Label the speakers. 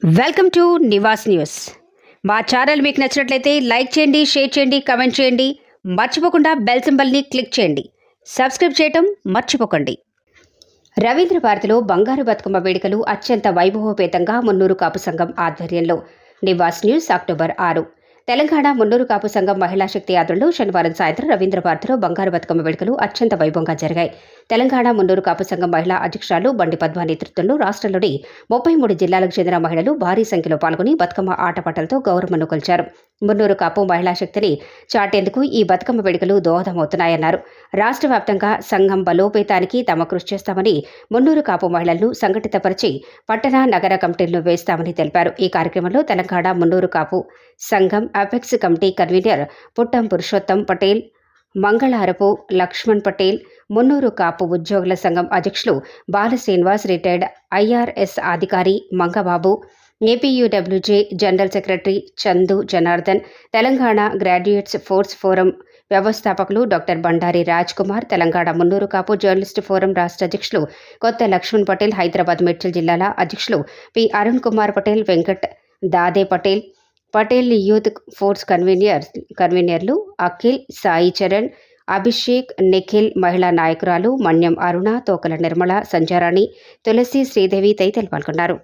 Speaker 1: Welcome to Nivas news. మా channel మీకు నచ్చినట్లయితే లైక్ చేయండి, షేర్ చేయండి, కమెంట్ చేయండి. మర్చిపోకుండా బెల్ సింబల్ని క్లిక్ చేయండి. సబ్స్క్రైబ్ చేయటం మర్చిపోకండి. రవీంద్ర భారతిలో బంగారు బతుకమ్మ వేడుకలు అత్యంత వైభవోపేతంగా మున్నూరు కాపు సంఘం ఆధ్వర్యంలో. Nivas news October 6. తెలంగాణ మున్నూరు కాపు సంఘం మహిళా శక్తి ఆధ్వర్యంలో శనివారం సాయంత్రం రవీంద్ర భారతిలో బంగారు బతుకమ్మ వేడుకలు అత్యంత వైభవంగా జరిగాయి. తెలంగాణ మున్నూరు కాపు సంఘం మహిళా అధ్యక్షురాలు బండి పద్మ నేతృత్వంలో రాష్ట్రంలోని 33 జిల్లాలకు చెందిన మహిళలు భారీ సంఖ్యలో పాల్గొని బతుకమ్మ ఆటపాటలతో గౌరవమును కొలిచారు. మున్నూరు కాపు మహిళా శక్తిని చాటేందుకు ఈ బతుకమ్మ వేడుకలు దోహదమవుతున్నాయన్నారు. రాష్ట్ర వ్యాప్తంగా సంఘం బలోపేతానికి తమ కృషి చేస్తామని, మున్నూరు కాపు మహిళలను సంఘటితపరిచి పట్టణ నగర కమిటీలను వేస్తామని తెలిపారు. ఈ కార్యక్రమంలో తెలంగాణ మున్నూరు కాపు సంఘం apex committee convener Puttam Purushottam Patel, Mangalarapu Lakshman Patel, Munnuru Kapu ఉద్యోగుల సంఘం అధ్యక్షులు బాల శ్రీనివాస్, రిటైర్డ్ ఐఆర్ఎస్ అధికారి Mangababu, APUWJ general secretary Chandu Janardhan, Telangana graduates force forum వ్యవస్థాపకులు doctor Bandari Raj Kumar, Telangana Munnuru Kapu journalist forum రాష్ట్ర అధ్యక్షులు కొత్త లక్ష్మణ్ పటేల్, హైదరాబాద్ మేడ్చల్ జిల్లాల అధ్యక్షులు P Arun Kumar Patel, Venkat Dade Patel youth force కన్వీనర్లు అఖిల్, సాయి చరణ్, అభిషేక్, నిఖిల్, మహిళా నాయకురాలు మన్యం అరుణ, తోకల నిర్మల, సంజారాణి, తులసి, శ్రీదేవి తదితరులు పాల్గొన్నారు.